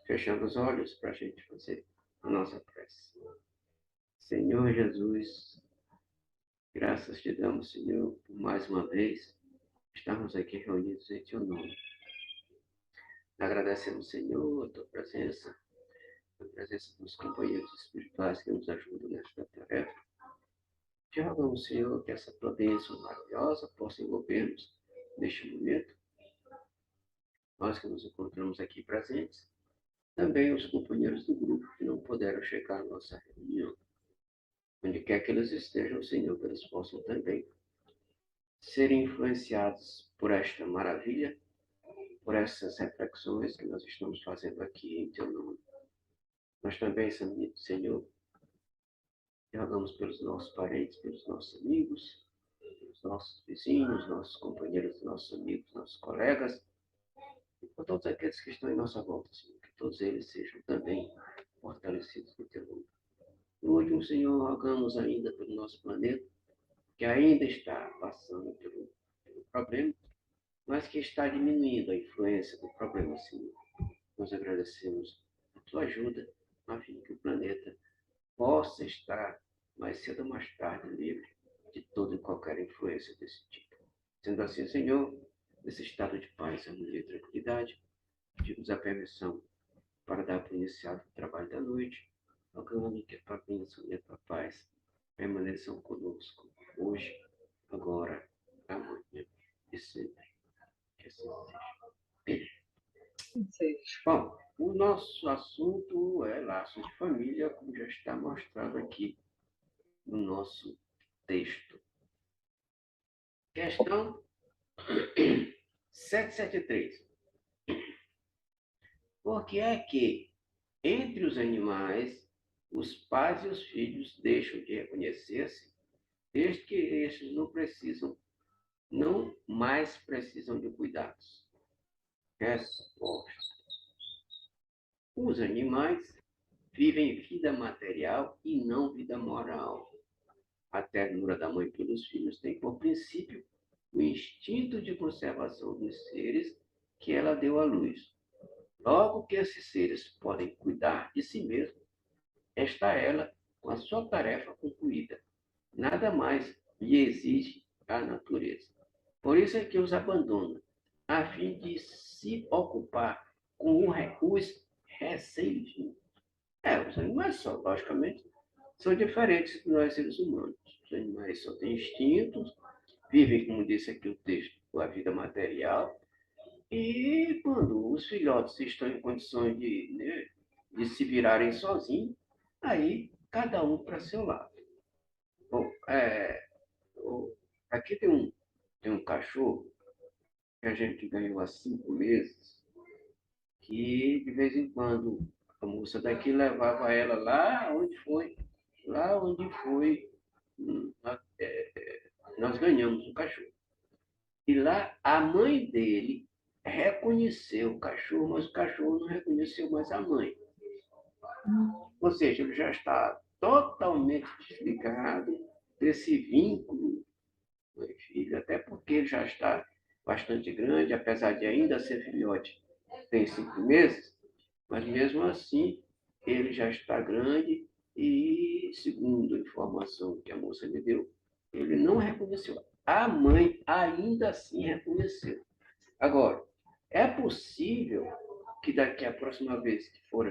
Fechando os olhos para a gente fazer a nossa prece. Senhor Jesus, graças te damos, Senhor, por mais uma vez estarmos aqui reunidos em teu nome. Agradecemos, Senhor, a tua presença, a presença dos companheiros espirituais que nos ajudam nesta tarefa. Te rogamos, Senhor, que essa tua bênção maravilhosa possa envolver-nos neste momento. Nós que nos encontramos aqui presentes, também os companheiros do grupo que não puderam chegar à nossa reunião. Onde quer que eles estejam, Senhor, que eles possam também serem influenciados por esta maravilha, por essas reflexões que nós estamos fazendo aqui em teu nome. Nós também, Senhor, rogamos pelos nossos parentes, pelos nossos amigos, pelos nossos vizinhos, nossos companheiros, nossos amigos, nossos colegas, e por todos aqueles que estão em nossa volta, Senhor, que todos eles sejam também fortalecidos no teu nome. No último, Senhor, rogamos ainda pelo nosso planeta, que ainda está passando pelo problema, mas que está diminuindo a influência do problema, Senhor. Nós agradecemos a tua ajuda, a fim que o planeta possa estar mais cedo ou mais tarde livre de toda e qualquer influência desse tipo. Sendo assim, Senhor, nesse estado de paz, harmonia e tranquilidade, pedimos a permissão para dar por iniciado o trabalho da noite, rogando que a tua bênção e a tua paz permaneçam conosco hoje, agora, amanhã e sempre. Que assim seja. Bom, o nosso assunto é laços de família, como já está mostrado aqui no nosso texto. Questão 773. Por que é que, entre os animais, os pais e os filhos deixam de reconhecer-se, desde que estes não mais precisam de cuidados? Resposta. Os animais vivem vida material e não vida moral. A ternura da mãe pelos filhos tem por princípio o instinto de conservação dos seres que ela deu à luz. Logo que esses seres podem cuidar de si mesmos, está ela com a sua tarefa concluída. Nada mais lhe exige a natureza. Por isso é que os abandona, a fim de se ocupar com os receios. Os animais só, logicamente, são diferentes de nós seres humanos. Os animais só têm instintos, vivem, como disse aqui o texto, a vida material, e quando os filhotes estão em condições de se virarem sozinhos, aí cada um para seu lado. Bom, aqui tem um cachorro que a gente ganhou há 5 meses, que de vez em quando a moça daqui levava ela lá onde foi, nós ganhamos o cachorro. E lá a mãe dele reconheceu o cachorro, mas o cachorro não reconheceu mais a mãe. Ou seja, ele já está totalmente desligado desse vínculo mãe e filho, até porque ele já está bastante grande, apesar de ainda ser filhote, tem 5 meses, mas mesmo assim ele já está grande e, segundo a informação que a moça me deu, ele não reconheceu. A mãe ainda assim reconheceu. Agora, é possível que daqui a próxima vez que for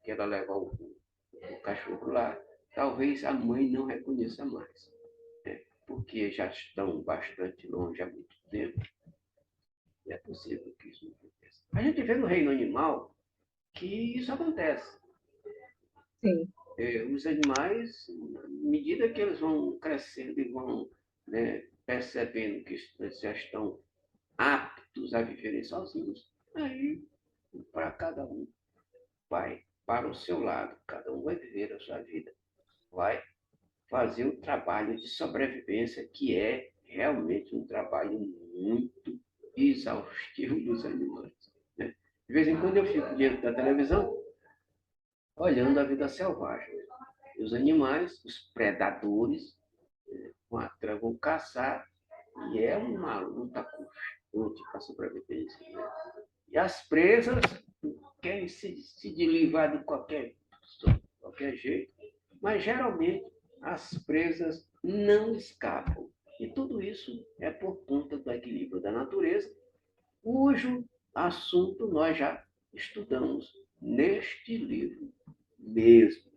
que ela levar o cachorro lá, talvez a mãe não reconheça mais, né? Porque já estão bastante longe há muito tempo. É possível que isso não aconteça. A gente vê no reino animal que isso acontece. Sim. Os animais, à medida que eles vão crescendo e vão, né, percebendo que já estão aptos a viverem sozinhos, aí para cada um vai para o seu lado, cada um vai viver a sua vida, vai fazer o trabalho de sobrevivência, que é realmente um trabalho muito exaustivo dos animais, né? De vez em quando eu fico diante da televisão olhando a vida selvagem. E os animais, os predadores, vão caçar, e é uma luta constante para a sobrevivência, né? E as presas querem se livrar de qualquer jeito, mas geralmente as presas não escapam. E tudo isso é por conta do equilíbrio da natureza, cujo assunto nós já estudamos neste livro mesmo.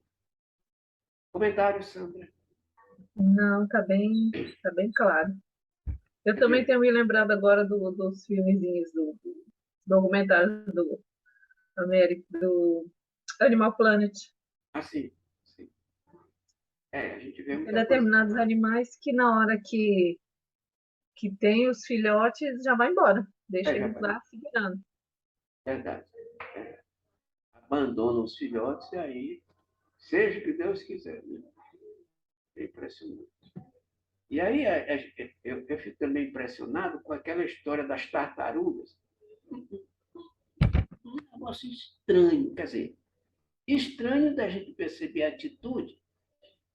Comentário, Sandra? Não, tá bem claro. Eu também tenho me lembrado agora dos filmezinhos, do documentário do do Animal Planet. Assim, sim. A gente vê Tem muita coisa. determinados animais que na hora que tem os filhotes já vai embora. Deixa Já eles vai. lá se virando. Verdade. Abandonam os filhotes e aí, seja o que Deus quiser. Né? É impressionante. E aí eu fico também impressionado com aquela história das tartarugas. Um negócio estranho, quer dizer, estranho da gente perceber a atitude,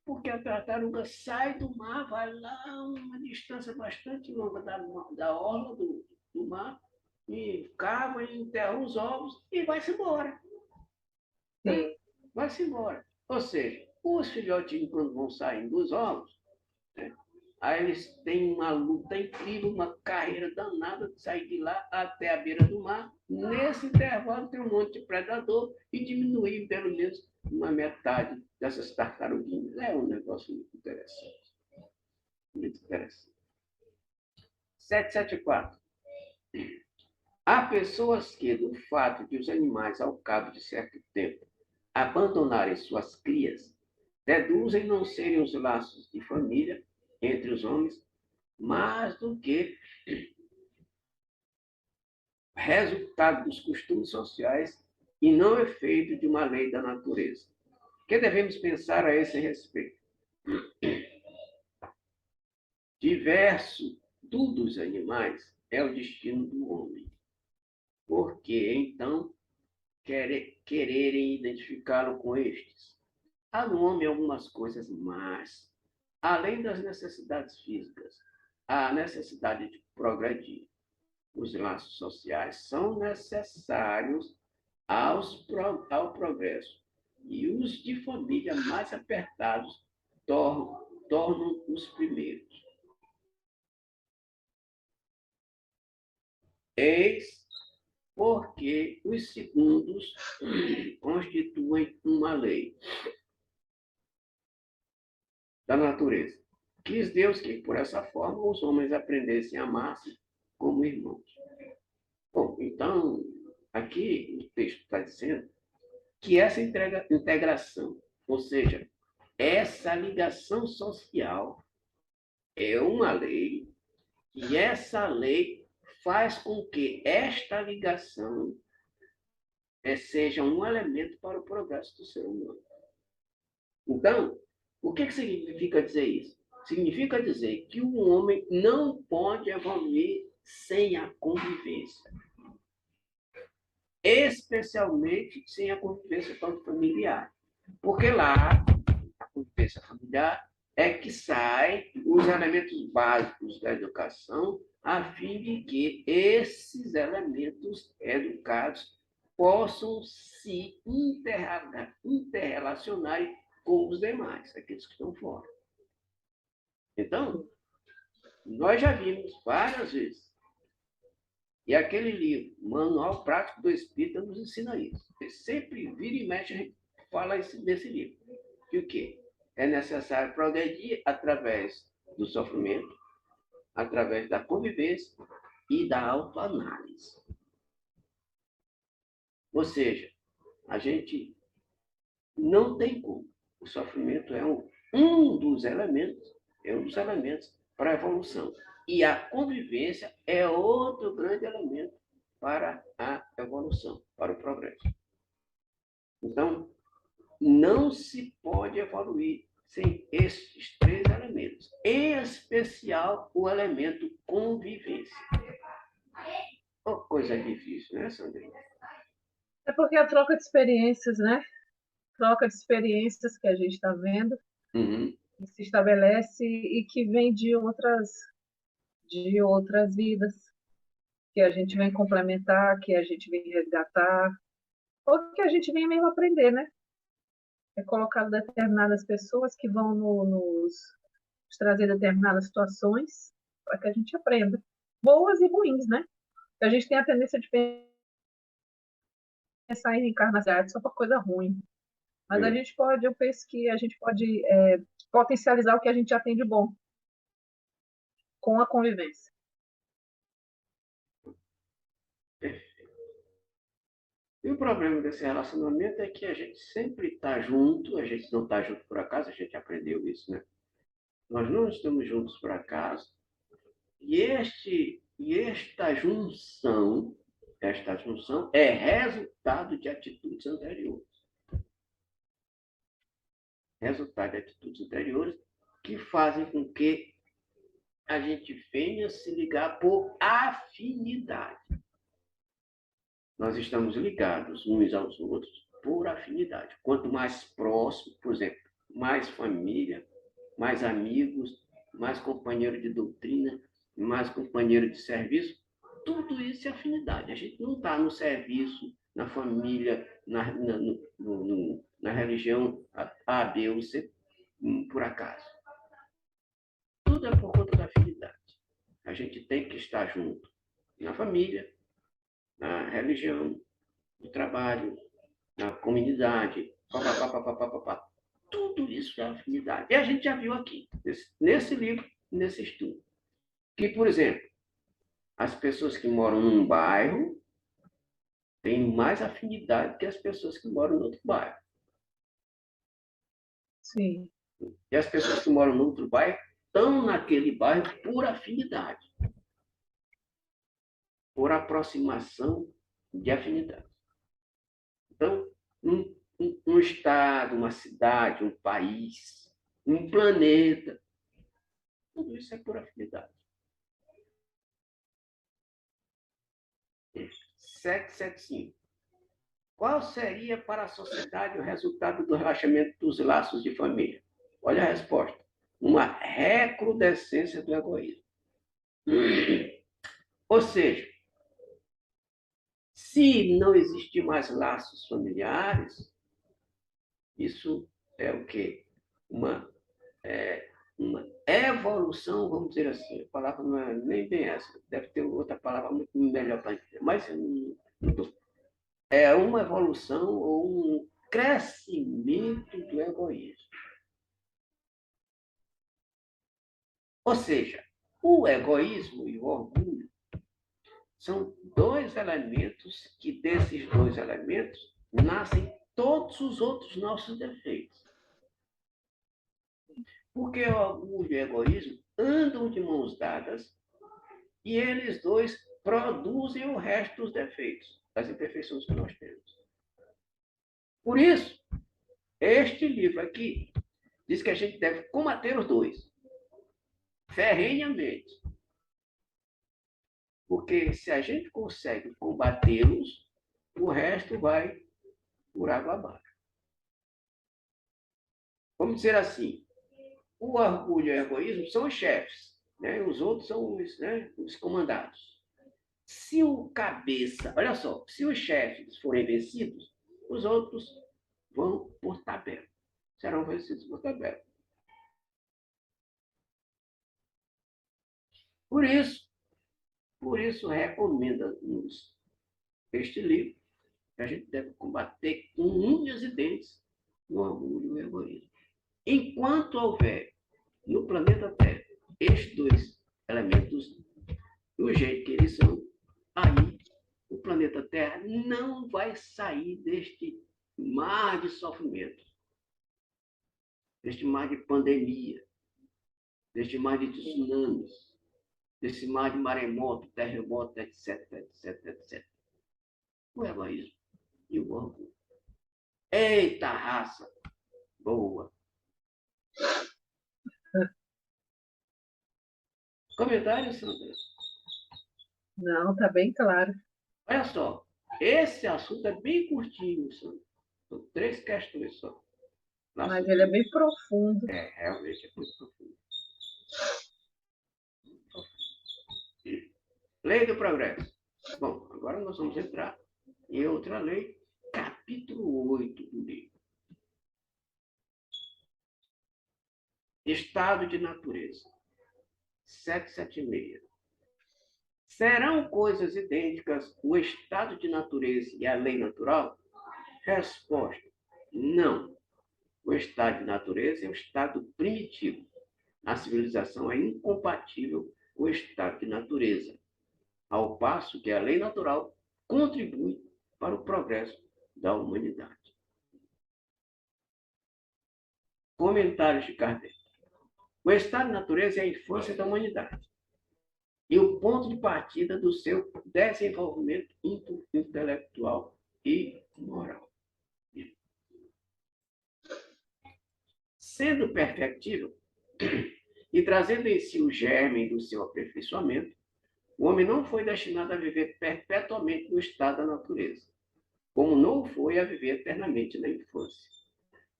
porque a tartaruga sai do mar, vai lá uma distância bastante longa da orla do mar, e cava e enterra os ovos e vai-se embora. Né? Sim, Vai-se embora. Ou seja, os filhotinhos, quando vão saindo dos ovos, né? Aí eles têm uma luta incrível, uma carreira danada de sair de lá até a beira do mar. Nesse intervalo tem um monte de predador e diminuir pelo menos uma metade dessas tartaruguinhas. É um negócio muito interessante. Muito interessante. 774. Há pessoas que, do fato de os animais, ao cabo de certo tempo, abandonarem suas crias, deduzem não serem os laços de família entre os homens, mais do que resultado dos costumes sociais e não efeito de uma lei da natureza. O que devemos pensar a esse respeito? Diverso dos animais é o destino do homem. Porque então quererem identificá-lo com estes? Há no homem algumas coisas más, além das necessidades físicas, há a necessidade de progredir. Os laços sociais são necessários ao progresso. E os de família mais apertados tornam os primeiros. Eis porque os segundos constituem uma lei da natureza. Quis Deus que, por essa forma, os homens aprendessem a amar-se como irmãos. Bom, então, aqui o texto está dizendo que essa integração, ou seja, essa ligação social é uma lei e essa lei faz com que esta ligação seja um elemento para o progresso do ser humano. Então, o que significa dizer isso? Significa dizer que o homem não pode evoluir sem a convivência, especialmente sem a convivência familiar. Porque lá, a convivência familiar é que saem os elementos básicos da educação, a fim de que esses elementos educados possam se interrelacionar com os demais, aqueles que estão fora. Então, nós já vimos várias vezes, e aquele livro, Manual Prático do Espírito, nos ensina isso. Sempre vira e mexe, a gente fala desse livro. Que o quê? É necessário progredir através do sofrimento, através da convivência e da autoanálise. Ou seja, a gente não tem como. O sofrimento é um dos elementos para a evolução. E a convivência é outro grande elemento para a evolução, para o progresso. Então, não se pode evoluir sem esses três elementos, em especial o elemento convivência. Oh, coisa difícil, né, Sandrinha? é porque a troca de experiências, né? Troca de experiências que a gente está vendo, que se estabelece e que vem de outras vidas, que a gente vem complementar, que a gente vem resgatar, ou que a gente vem mesmo aprender, né? É colocado determinadas pessoas que vão nos trazer determinadas situações para que a gente aprenda. Boas e ruins, né? A gente tem a tendência de pensar em encarnação só por coisa ruim. Mas a É, gente pode, eu penso que a gente pode potencializar o que a gente já tem de bom com a convivência. E o problema desse relacionamento é que a gente sempre está junto, a gente não está junto por acaso, a gente aprendeu isso, né? Nós não estamos juntos por acaso. Esta junção é resultado de atitudes anteriores. Resultado de atitudes anteriores que fazem com que a gente venha se ligar por afinidade. Nós estamos ligados uns aos outros por afinidade. Quanto mais próximo, por exemplo, mais família, mais amigos, mais companheiro de doutrina, mais companheiro de serviço, tudo isso é afinidade. A gente não está no serviço, na família, na religião A, B ou C, por acaso. Tudo é por conta da afinidade. A gente tem que estar junto na família, na religião, no trabalho, na comunidade, papapá, papapá, papapá. Tudo isso é afinidade. E a gente já viu aqui, nesse livro, nesse estudo, que, por exemplo, as pessoas que moram num bairro têm mais afinidade que as pessoas que moram em outro bairro. Sim, E as pessoas que moram em outro bairro estão naquele bairro por afinidade, por aproximação de afinidade. Então, um estado, uma cidade, um país, um planeta, tudo isso é por afinidade. 775. Qual seria para a sociedade o resultado do relaxamento dos laços de família? Olha a resposta. Uma recrudescência do egoísmo. Ou seja, se não existir mais laços familiares, isso é o quê? Uma evolução, vamos dizer assim. A palavra não é nem bem essa, deve ter outra palavra muito melhor para entender, mas é uma evolução ou um crescimento do egoísmo. Ou seja, o egoísmo e o orgulho são dois elementos que, desses dois elementos, nascem todos os outros nossos defeitos. Porque o orgulho e o egoísmo andam de mãos dadas e eles dois produzem o resto dos defeitos, das imperfeições que nós temos. Por isso, este livro aqui diz que a gente deve combater os dois, ferrenhamente. Porque se a gente consegue combatê-los, o resto vai por água abaixo. Vamos dizer assim, o orgulho e o egoísmo são os chefes, né? Os outros são os comandados. Se o cabeça, olha só, se os chefes forem vencidos, os outros vão por tabela. Serão vencidos por tabela. Por isso, recomenda-nos este livro, que a gente deve combater com unhas e dentes o orgulho e o egoísmo. Enquanto houver no planeta Terra estes dois elementos do jeito que eles são, aí o planeta Terra não vai sair deste mar de sofrimento, deste mar de pandemia, deste mar de tsunamis, desse mar de maremoto, terremoto, etc, etc, etc. O egoísmo e o orgulho. Eita raça boa! Comentários, Sandra? não, tá bem claro. Olha só, esse assunto é bem curtinho, Sandra. São 3 questões só. Mas ele é bem profundo. Realmente é muito profundo. Lei do progresso. Bom, agora nós vamos entrar em outra lei, capítulo 8 do livro. Estado de natureza. 776. Serão coisas idênticas o estado de natureza e a lei natural? Resposta: não. O estado de natureza é o estado primitivo. A civilização é incompatível com o estado de natureza, ao passo que a lei natural contribui para o progresso da humanidade. Comentários de Kardec. O estado de natureza é a infância da humanidade e o ponto de partida do seu desenvolvimento intelectual e moral. Sendo perfectível e trazendo em si o germe do seu aperfeiçoamento, o homem não foi destinado a viver perpetuamente no estado da natureza, como não foi a viver eternamente na infância.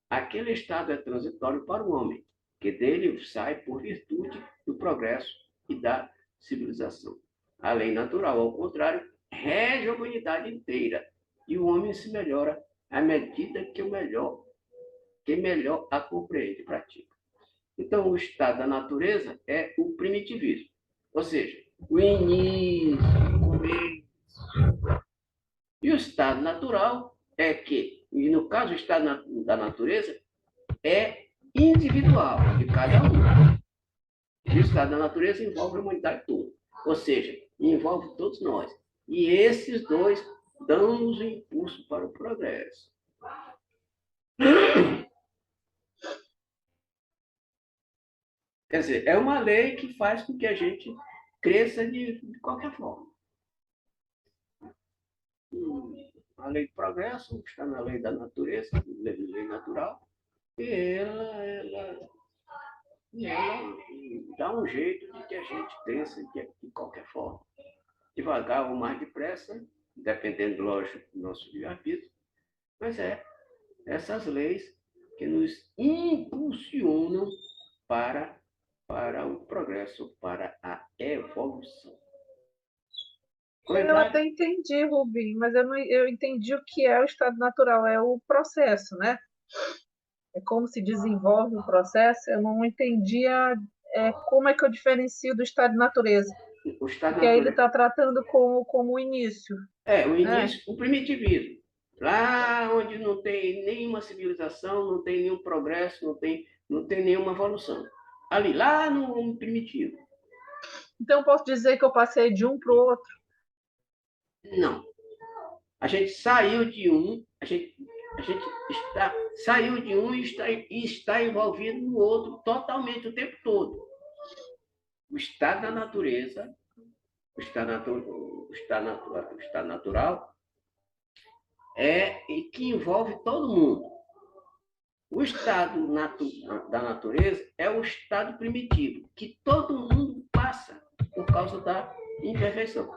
Aquele estado é transitório para o homem, que dele sai por virtude do progresso e da civilização. A lei natural, ao contrário, rege a humanidade inteira, e o homem se melhora à medida que melhor a compreende e pratica. Então, o estado da natureza é o primitivismo, ou seja, o início, o começo. E o estado natural é que, e no caso, o estado da natureza é individual de cada um. E o estado da natureza envolve a humanidade toda, ou seja, envolve todos nós. E esses dois dão-nos o impulso para o progresso. Quer dizer, é uma lei que faz com que a gente cresça de qualquer forma. A lei do progresso está na lei da natureza, lei natural, e ela dá um jeito de que a gente cresça de qualquer forma. Devagar ou mais depressa, dependendo, lógico, do nosso livre-arbítrio, mas essas leis que nos impulsionam para o progresso, para a evolução. Eu até entendi, Rubim, mas eu entendi o que é o estado natural, é o processo, né? É como se desenvolve o processo. Eu não entendia como é que eu diferencio do estado de natureza. Porque aí ele está tratando como o início. O início, o primitivismo. Lá onde não tem nenhuma civilização, não tem nenhum progresso, não tem nenhuma evolução. Ali, lá no primitivo. Então, eu posso dizer que eu passei de um para o outro? Não. A gente saiu de um, saiu de um e está envolvido no outro totalmente o tempo todo. O estado da natureza, o estado natural, é que envolve todo mundo. O estado da natureza é o estado primitivo, que todo mundo passa por causa da imperfeição.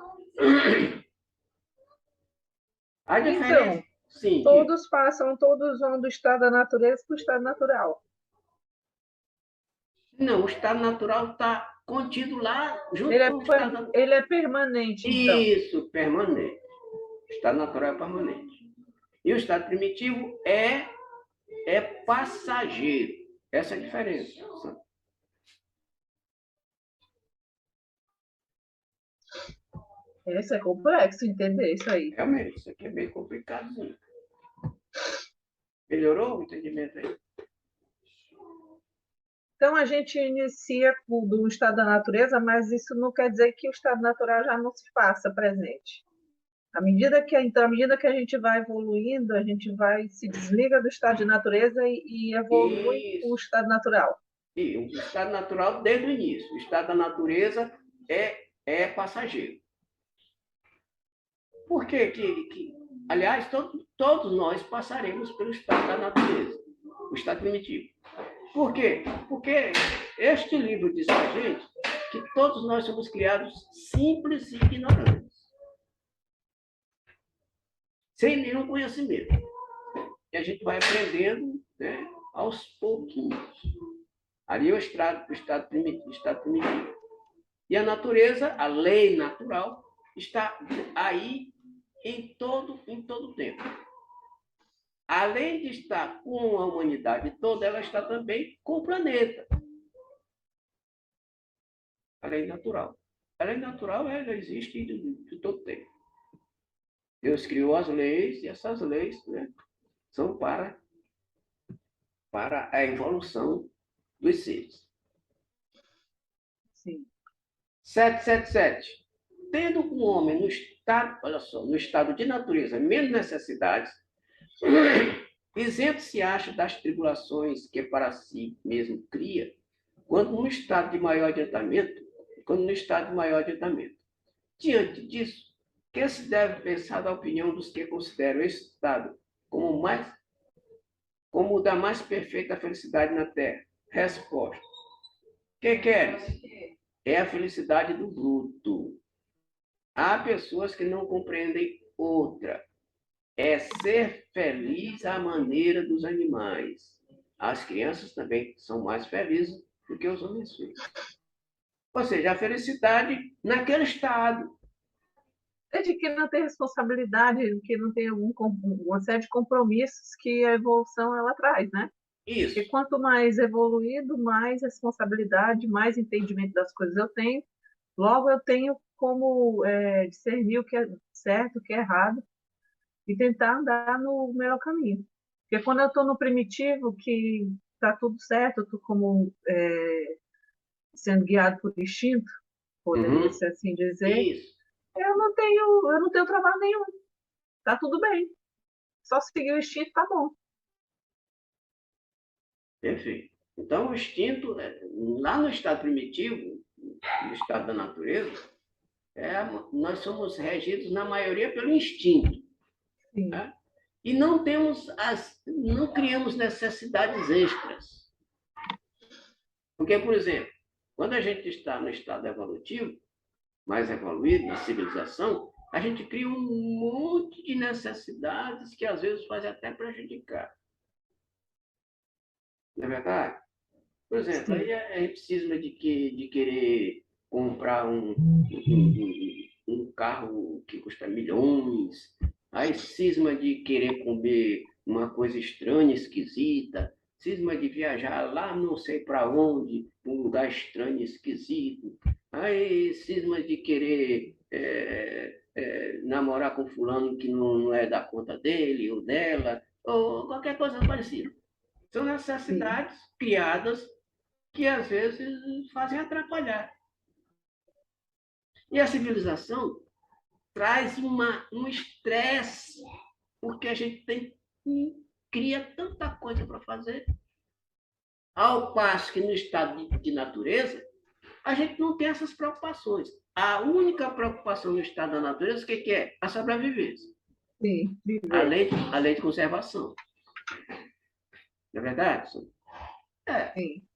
A diferença, então, sim, todos vão do estado da natureza para o estado natural. Não, o estado natural está contido lá junto com o estado natural. Ele é permanente, então. Isso, permanente. O estado natural é permanente. E o estado primitivo é passageiro. Essa é a diferença. Isso é complexo entender isso aí. Realmente, isso aqui é bem complicadinho. Melhorou o entendimento aí? Então, a gente inicia do estado da natureza, mas isso não quer dizer que o estado natural já não se faça presente. À medida que a gente vai evoluindo, a gente se desliga do estado de natureza e evolui o estado natural. E o estado natural desde o início. O estado da natureza é passageiro. Por quê? Aliás, todos nós passaremos pelo estado da natureza, o estado primitivo. Por quê? Porque este livro diz para a gente que todos nós somos criados simples e ignorantes, sem nenhum conhecimento. E a gente vai aprendendo, né, aos pouquinhos. Ali é o estado primitivo. E a natureza, a lei natural, está aí em todo o tempo. além de estar com a humanidade toda, ela está também com o planeta. A lei natural. A lei natural, ela existe de todo tempo. Deus criou as leis e essas leis, né, são para a evolução dos seres. Sim. 777. Tendo o homem no estado, olha só, no estado de natureza, menos necessidades, isento se acha das tribulações que para si mesmo cria, quando no estado de maior adiantamento, Diante disso, que se deve pensar da opinião dos que consideram esse estado como o da mais perfeita felicidade na Terra? Resposta. Que queres? É a felicidade do bruto. Há pessoas que não compreendem outra. É ser feliz à maneira dos animais. As crianças também são mais felizes do que os homens felizes. Ou seja, a felicidade naquele estado. É de que não tem responsabilidade, de que não tem uma série de compromissos que a evolução ela traz, né? Isso. E quanto mais evoluído, mais responsabilidade, mais entendimento das coisas eu tenho. Logo, eu tenho como discernir o que é certo, o que é errado, e tentar andar no melhor caminho. Porque quando eu estou no primitivo, que está tudo certo, eu estou como sendo guiado por instinto, poderia ser assim dizer, Isso. eu não tenho trabalho nenhum. Tá tudo bem. Só seguir o instinto tá bom. Perfeito. Então, o instinto, lá no estado primitivo, no estado da natureza, nós somos regidos, na maioria, pelo instinto. Sim, Né? E não criamos necessidades extras. Porque, por exemplo, quando a gente está no estado evolutivo, mais evoluído, na civilização, a gente cria um monte de necessidades que às vezes fazem até prejudicar. Não é verdade? Por exemplo, sim, aí a gente precisa de querer comprar um carro que custa milhões, aí cisma de querer comer uma coisa estranha, esquisita, cisma de viajar lá não sei para onde, um lugar estranho, esquisito, aí cisma de querer namorar com fulano que não é da conta dele ou dela, ou qualquer coisa parecida. São sim, necessidades criadas que às vezes fazem atrapalhar. E a civilização traz um estresse, porque a gente cria tanta coisa para fazer, ao passo que no estado de natureza, a gente não tem essas preocupações. A única preocupação no estado da natureza, o que é? A sobrevivência, sim, viver. a lei de conservação. Não é verdade? É. Sim,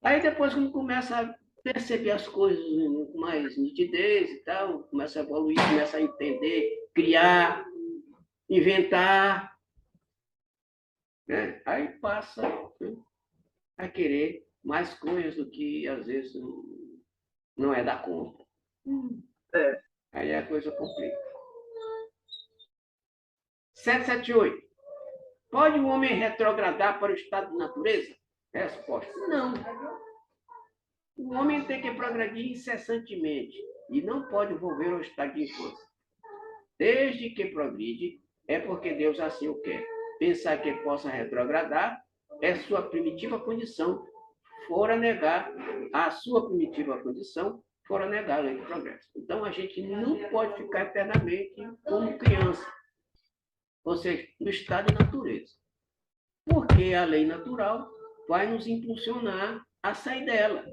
Aí depois, quando começa a perceber as coisas com mais nitidez e tal, começa a evoluir, começa a entender, criar, inventar, né? Aí passa, né, a querer mais coisas do que às vezes não é da conta. é. Aí a coisa complica. 778. Pode o homem retrogradar para o estado de natureza? Resposta: não. O homem tem que progredir incessantemente e não pode volver ao estado de infância. Desde que progride, é porque Deus assim o quer. Pensar que possa retrogradar é sua primitiva condição, fora negar a sua primitiva condição, fora negar a lei do progresso. Então, a gente não pode ficar eternamente como criança, ou seja, no estado de natureza. Porque a lei natural vai nos impulsionar a sair dela.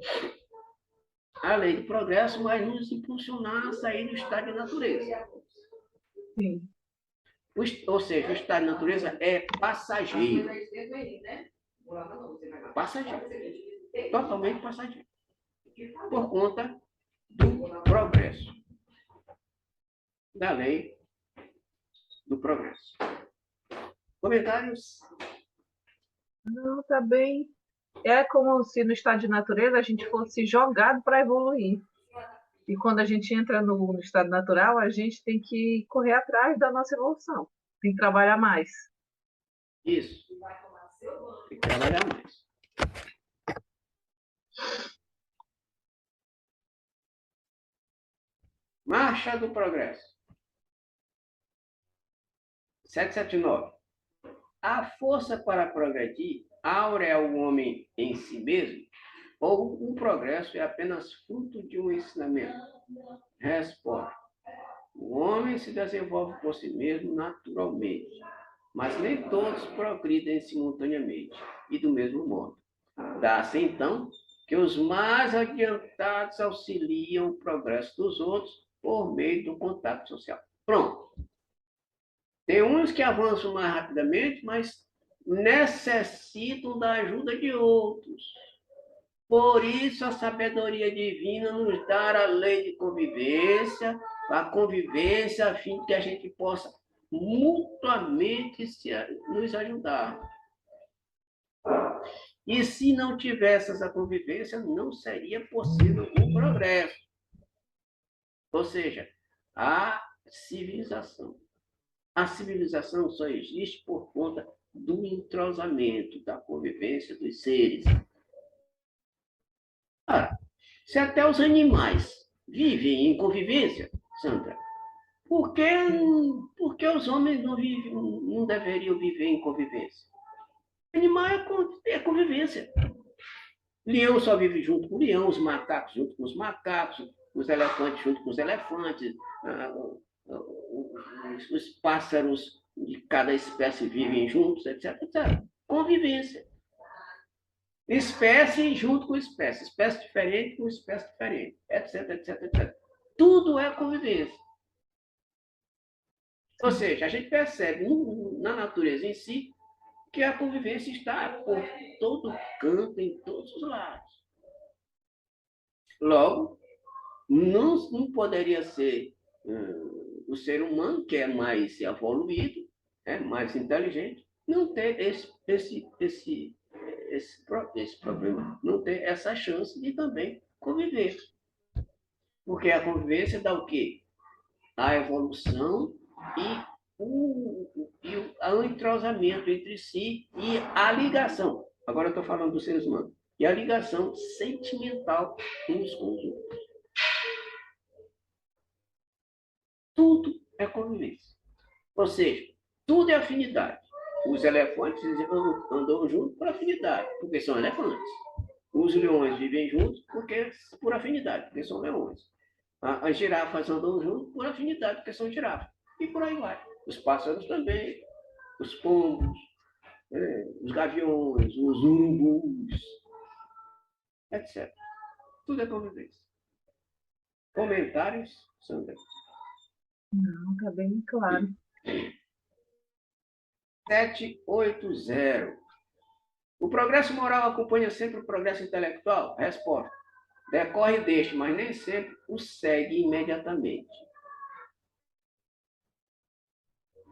A lei do progresso vai nos impulsionar a sair do estado de natureza. Sim, Ou seja, o estado de natureza é passageiro. Passageiro. Totalmente passageiro. Por conta do progresso. Da lei do progresso. Comentários? não, tá bem. É como se no estado de natureza a gente fosse jogado para evoluir. E quando a gente entra no estado natural, a gente tem que correr atrás da nossa evolução. Tem que trabalhar mais. Isso. Tem que trabalhar mais. Marcha do Progresso. 779. A força para progredir áurea o homem em si mesmo, ou o progresso é apenas fruto de um ensinamento? Resposta. O homem se desenvolve por si mesmo naturalmente, mas nem todos progridem simultaneamente e do mesmo modo. Dá-se, então, que os mais adiantados auxiliam o progresso dos outros por meio do contato social. Pronto. Tem uns que avançam mais rapidamente, mas necessitam da ajuda de outros. Por isso, a sabedoria divina nos dá a lei de convivência, a convivência, a fim de que a gente possa mutuamente nos ajudar. E se não tivesse essa convivência, não seria possível o progresso. Ou seja, a civilização. A civilização só existe por conta do entrosamento, da convivência dos seres. Ah, se até os animais vivem em convivência, Sandra, por que os homens não deveriam viver em convivência? Animal é convivência. Leão só vive junto com o leão, os macacos junto com os macacos, os elefantes junto com os elefantes, os pássaros de cada espécie vivem juntos, etc, etc. Convivência. Espécie junto com espécie diferente com espécie diferente, etc, etc, etc. Tudo é convivência. Ou seja, a gente percebe na natureza em si que a convivência está por todo canto, em todos os lados. Logo, não poderia ser o ser humano, que é mais evoluído, mais inteligente, não ter esse problema, não ter essa chance de também conviver. Porque a convivência dá o quê? A evolução e o entrosamento entre si e a ligação. Agora eu estou falando dos seres humanos. E a ligação sentimental uns com os outros. Tudo é convivência. Ou seja, tudo é afinidade. Os elefantes andam juntos por afinidade, porque são elefantes. Os leões vivem juntos por afinidade, porque são leões. As girafas andam juntos por afinidade, porque são girafas. E por aí vai. Os pássaros também, os pombos, os gaviões, os urubus, etc. Tudo é convivência. Comentários, Sandra? Não, está bem claro. 780. O progresso moral acompanha sempre o progresso intelectual? Resposta. Decorre deste, mas nem sempre o segue imediatamente.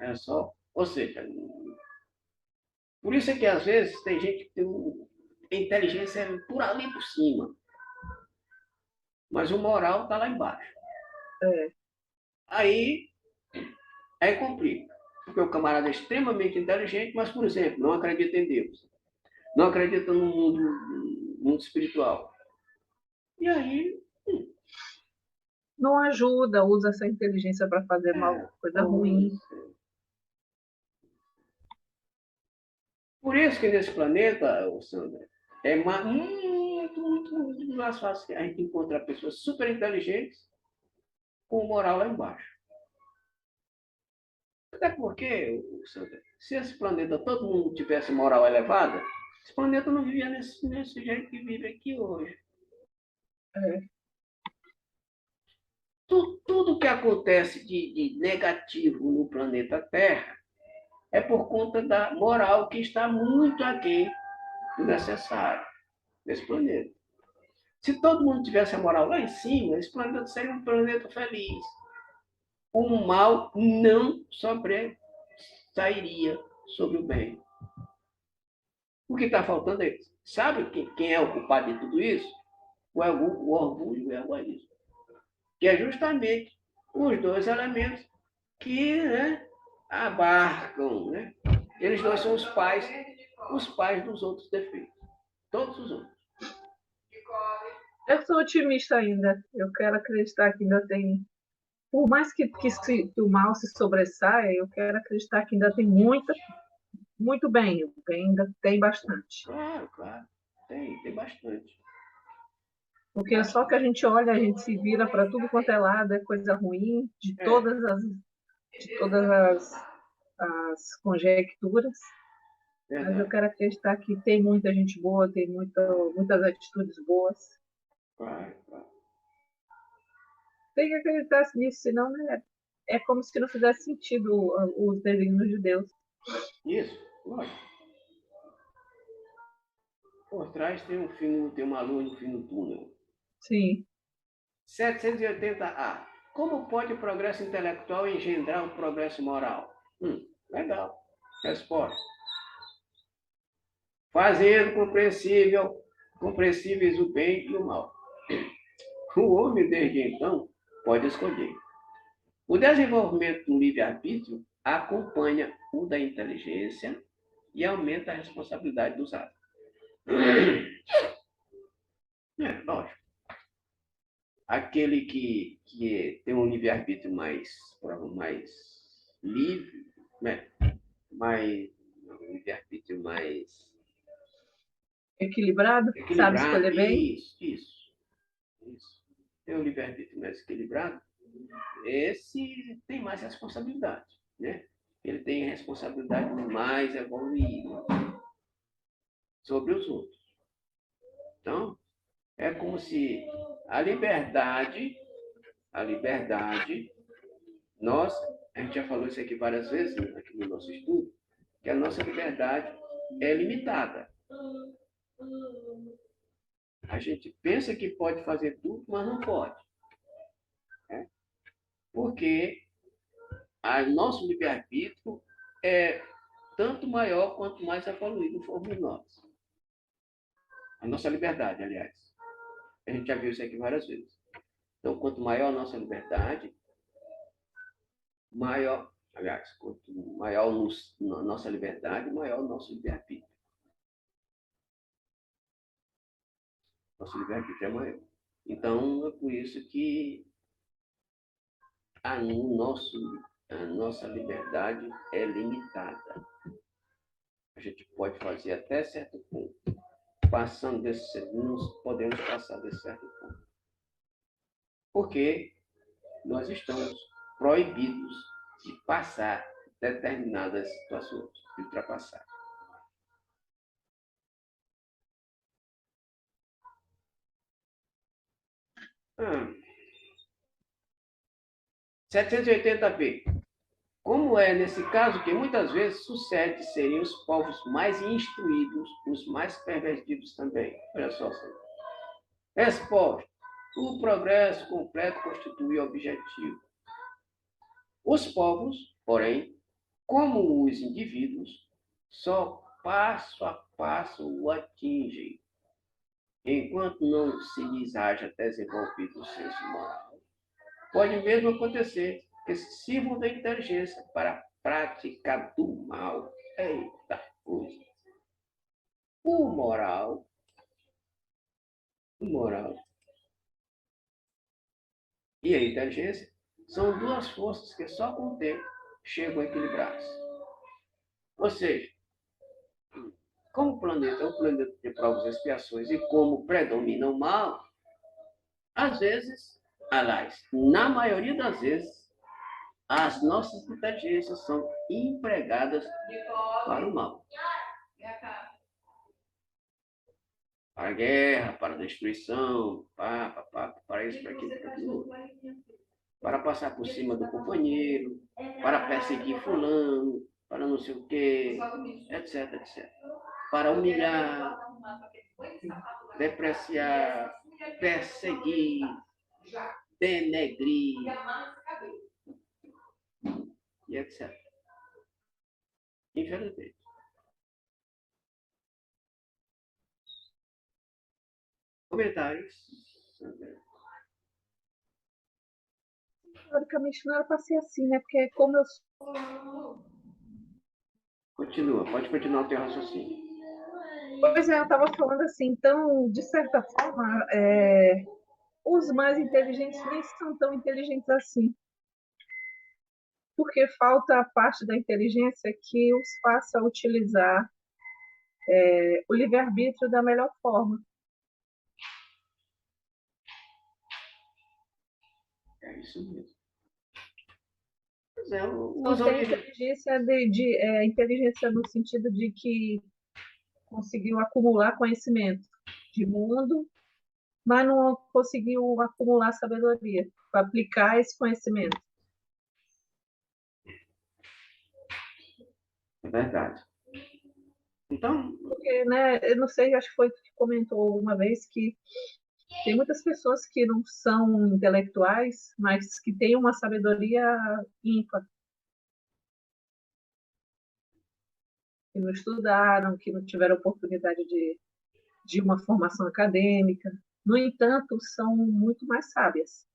É só, ou seja, por isso é que às vezes tem gente que tem inteligência por ali por cima, mas o moral está lá embaixo. Aí complica, porque o camarada é extremamente inteligente, mas, por exemplo, não acredita em Deus, não acredita no mundo espiritual. E aí não ajuda, usa essa inteligência para fazer mal, coisa ruim. Por isso que nesse planeta, Sandra, é muito mais fácil a gente encontrar pessoas super inteligentes com moral lá embaixo. Até porque, Sandra, se esse planeta todo mundo tivesse moral elevada, esse planeta não vivia nesse jeito que vive aqui hoje. Tudo que acontece de negativo no planeta Terra é por conta da moral que está muito aquém do necessário nesse planeta. Se todo mundo tivesse a moral lá em cima, esse planeta seria um planeta feliz. O mal não sobressairia sobre o bem. O que está faltando é isso. Sabe quem é o culpado de tudo isso? O orgulho e o egoísmo. Que é justamente os dois elementos que abarcam Eles dois são os pais dos outros defeitos. Todos os outros. Eu sou otimista ainda. Eu quero acreditar que ainda tem. Por mais que o mal se sobressaia, eu quero acreditar que ainda tem muito bem. O bem ainda tem bastante. Claro, claro. Tem bastante. Porque é só que a gente olha, a gente se vira para tudo quanto é lado, é coisa ruim, de todas as conjecturas. Mas eu Verdade. quero acreditar que tem muita gente boa, tem muitas atitudes boas. Claro, claro. Tem que acreditar nisso, senão, né, é como se não fizesse sentido os desígnios de Deus. Isso, lógico. Por trás tem uma luz no fim do túnel. Sim. 780A. Como pode o progresso intelectual engendrar um progresso moral? Legal. Resposta. Fazendo compreensíveis o bem e o mal. O homem, desde então, pode escolher. O desenvolvimento do livre-arbítrio acompanha o da inteligência e aumenta a responsabilidade dos atos. Lógico. Aquele que tem um livre-arbítrio mais livre, né? Um livre-arbítrio mais Equilibrado, sabe equilibrado, escolher bem. isso. Tem um livre-arbítrio mais equilibrado, esse tem mais responsabilidade, né? Ele tem responsabilidade mais evoluída sobre os outros. Então, é como se a liberdade, nós, a gente já falou isso aqui várias vezes, né, aqui no nosso estudo, que a nossa liberdade é limitada. A gente pensa que pode fazer tudo, mas não pode. Né? Porque o nosso livre-arbítrio é tanto maior quanto mais evoluído formos nós. A nossa liberdade, aliás. A gente já viu isso aqui várias vezes. Então, quanto maior a nossa liberdade, quanto maior a nossa liberdade, maior o nosso livre-arbítrio. Nosso livre-arbítrio é maior. Então, é por isso que a nossa liberdade é limitada. A gente pode fazer até certo ponto. Passando desse, não podemos passar desse certo ponto. Porque nós estamos proibidos de passar determinadas situações, de ultrapassar. Ah, 780b. Como é nesse caso que muitas vezes sucede serem os povos mais instruídos, os mais pervertidos também. Olha só, senhor. Resposta. O progresso completo constitui o objetivo. Os povos, porém, como os indivíduos, só passo a passo o atingem, enquanto não se lhes haja desenvolvido o senso moral. Pode mesmo acontecer que se sirvam da inteligência para a prática do mal. Eita coisa! O moral e a inteligência são duas forças que só com o tempo chegam a equilibrar-se. Ou seja, como o planeta é um planeta de provas e expiações e como predomina o mal, às vezes, aliás, na maioria das vezes, as nossas inteligências são empregadas para o mal. Para a guerra, para a destruição, para isso, para aquilo, para aquilo. Para passar por cima do companheiro, para perseguir fulano, para não sei o quê, etc, etc. Para humilhar, depreciar, perseguir, denegrir, e etc. Infelizmente. Comentários. Teoricamente não era para ser assim, né? Porque como eu Continue. Continua, pode continuar o teu raciocínio. Pois é, eu estava falando assim, então, de certa forma, os mais inteligentes nem são tão inteligentes assim, porque falta a parte da inteligência que os faça utilizar o livre-arbítrio da melhor forma. É isso mesmo. Pois é, Não usam tem de... inteligência no sentido de que conseguiu acumular conhecimento de mundo, mas não conseguiu acumular sabedoria para aplicar esse conhecimento. É verdade. Então, Porque, né, eu não sei, acho que foi tu que comentou uma vez que tem muitas pessoas que não são intelectuais, mas que têm uma sabedoria ímpar, que não estudaram, que não tiveram oportunidade de uma formação acadêmica. No entanto, são muito mais sábias.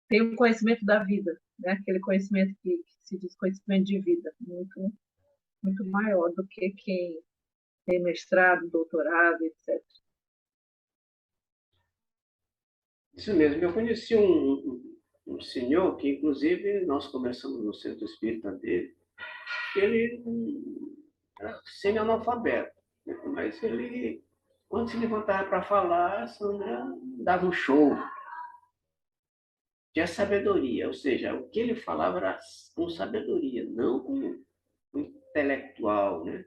Têm um conhecimento da vida, né? Aquele conhecimento que se diz conhecimento de vida, muito, muito maior do que quem tem mestrado, doutorado, etc. isso mesmo. Eu conheci um senhor que, inclusive, nós conversamos no centro espírita dele, que ele era semi-analfabeto, né? Mas ele, quando se levantava para falar, a Sandra dava um show, tinha sabedoria, ou seja, o que ele falava era com sabedoria, não com intelectual, né?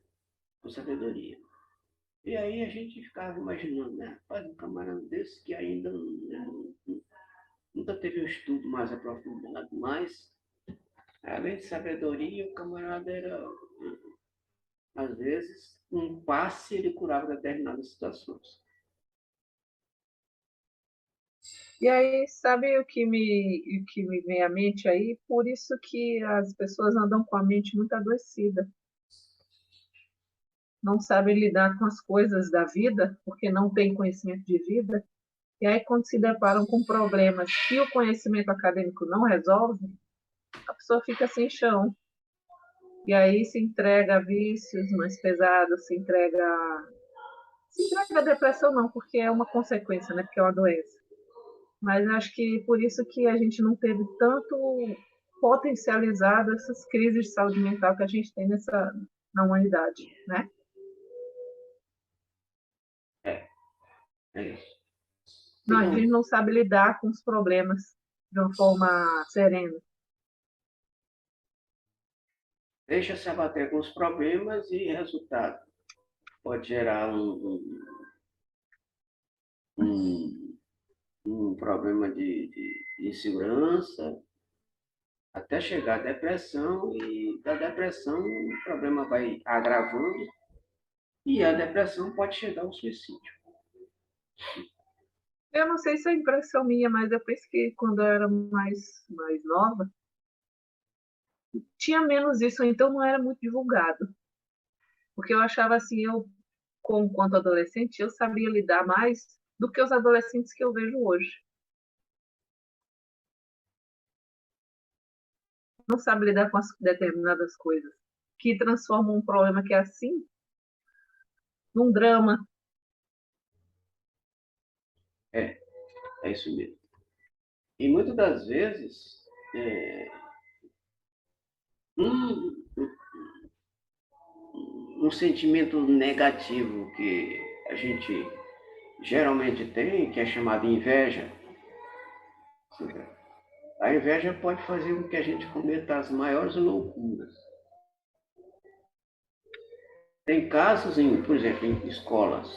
Com sabedoria. E aí a gente ficava imaginando, né? Rapaz, um camarada desse que ainda né, nunca teve um estudo mais aprofundado, mas além de sabedoria, o camarada era, às vezes, um passe ele curava determinadas situações. E aí, sabe o que me vem à mente aí? Por isso que as pessoas andam com a mente muito adoecida. Não sabem lidar com as coisas da vida, porque não têm conhecimento de vida. E aí, quando se deparam com problemas que o conhecimento acadêmico não resolve, a pessoa fica sem chão. E aí se entrega a vícios mais pesados, se entrega a depressão não, porque é uma consequência, né? Porque é uma doença. Mas acho que por isso que a gente não teve tanto potencializado essas crises de saúde mental que a gente tem na humanidade, né? É, é isso. Não, a gente Então, não sabe lidar com os problemas de uma forma serena. deixa se abater com os problemas e resultado. Pode gerar um, um problema de insegurança, até chegar à depressão, e da depressão o problema vai agravando, e a depressão pode chegar ao suicídio. Eu não sei se é impressão minha, mas eu penso que quando eu era mais nova, tinha menos isso, então não era muito divulgado. Porque eu achava assim, quanto adolescente, eu sabia lidar mais do que os adolescentes que eu vejo hoje. Não sabe lidar com as determinadas coisas, que transformam um problema que é assim num drama. É, é isso mesmo. E muitas das vezes, é, um, um sentimento negativo que a gente geralmente tem, que é chamado inveja, a inveja pode fazer com que a gente cometa as maiores loucuras. Tem casos, por exemplo, em escolas,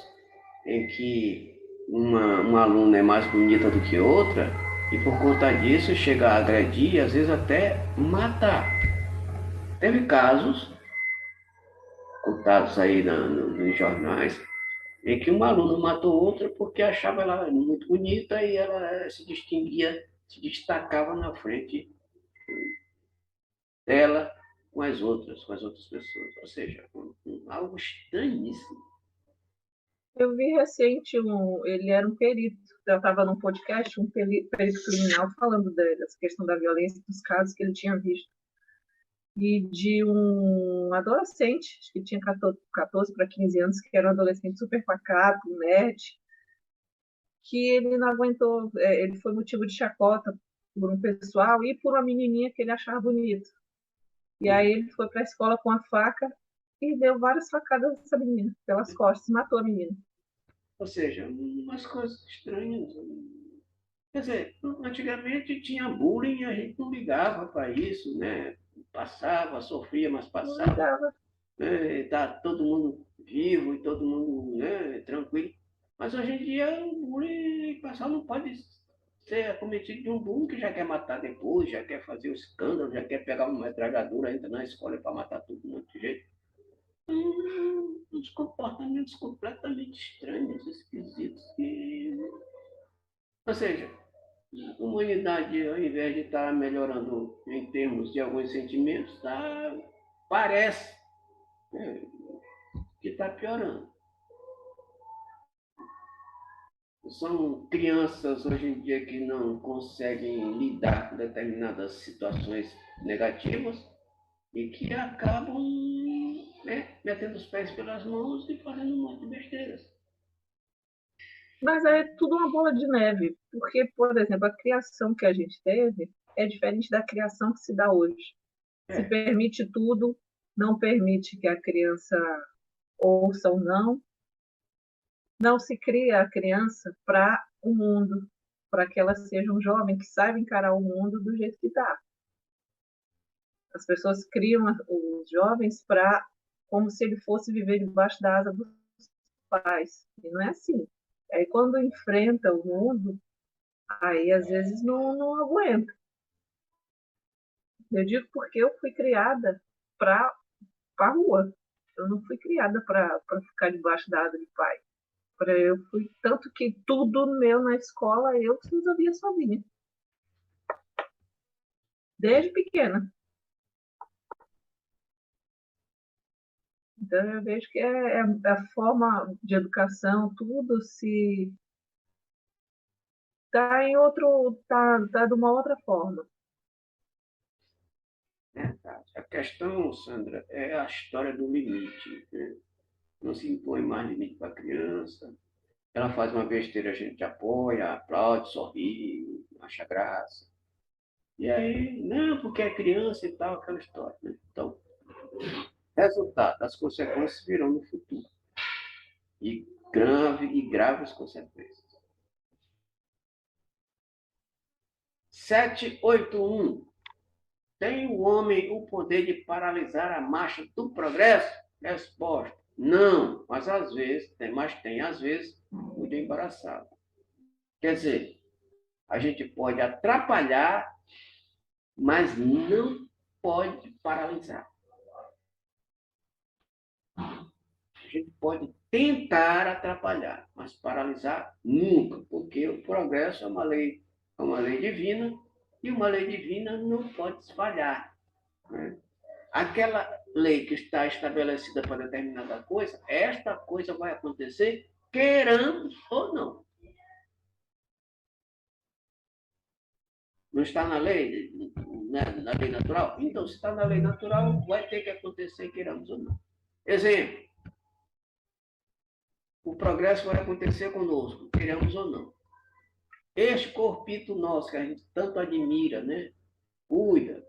em que uma aluna é mais bonita do que outra, e por conta disso chega a agredir e às vezes até matar. Teve casos, contados aí nos jornais, em que uma aluna matou outra porque achava ela muito bonita e ela se distinguia, se destacava na frente dela com as outras pessoas. Ou seja, algo estranhíssimo. Eu vi recente, ele era um perito, eu estava num podcast, perito criminal falando dessa questão da violência, dos casos que ele tinha visto. e de um adolescente, acho que tinha 14 para 15 anos, que era um adolescente super pacato, nerd, que ele não aguentou, ele foi motivo de chacota por um pessoal e por uma menininha que ele achava bonita. E aí ele foi para a escola com a faca e deu várias facadas nessa menina, pelas costas, matou a menina. Ou seja, umas coisas estranhas. Quer dizer, antigamente tinha bullying e a gente não ligava para isso, né? Passava, sofria, mas Não passava. ligava. Né? Tá todo mundo vivo e todo mundo, né, tranquilo. Mas hoje em dia o bullying, o pessoal não pode ser acometido de um bullying que já quer matar depois, já quer fazer o escândalo, já quer pegar uma metralhadora, entra na escola para matar todo mundo de jeito. Uns comportamentos completamente estranhos, esquisitos. Ou seja, a humanidade, ao invés de estar melhorando em termos de alguns sentimentos, parece, né, que está piorando. São crianças hoje em dia que não conseguem lidar com determinadas situações negativas e que acabam, né, metendo os pés pelas mãos e fazendo um monte de besteiras. Mas é tudo uma bola de neve, porque, por exemplo, a criação que a gente teve é diferente da criação que se dá hoje. Se É, permite tudo, não permite que a criança ouça ou não. Não se cria a criança para o mundo, para que ela seja um jovem que saiba encarar o mundo do jeito que está. As pessoas criam os jovens para como se ele fosse viver debaixo da asa dos pais. E não é assim. Aí quando enfrenta o mundo, aí às vezes não aguenta. Eu digo porque eu fui criada para a rua. Eu não fui criada para ficar debaixo da asa de pai. Eu fui tanto que tudo meu na escola eu que resolvia sozinha, desde pequena. Então eu vejo que a forma de educação, tudo se está em outro, tá de uma outra forma. a questão, Sandra, é a história do limite. Né? Não se impõe mais limite para a criança. Ela faz uma besteira, a gente apoia, aplaude, sorri, acha graça. E aí, não, porque é criança e tal, aquela história. Né? Então, resultado, as consequências virão no futuro. E graves consequências. 781. Tem o homem o poder de paralisar a marcha do progresso? Resposta: não, mas às vezes, tem às vezes, muito embaraçado. Quer dizer, a gente pode atrapalhar, mas não pode paralisar. A gente pode tentar atrapalhar, mas paralisar nunca, porque o progresso é uma lei divina, e uma lei divina não pode se falhar. Né? Aquela lei que está estabelecida para determinada coisa, esta coisa vai acontecer, queiramos ou não. Não está na lei, na lei natural? Então, se está na lei natural, vai ter que acontecer, queiramos ou não. Exemplo, o progresso vai acontecer conosco, queremos ou não. Este corpito nosso, que a gente tanto admira, né? Cuida,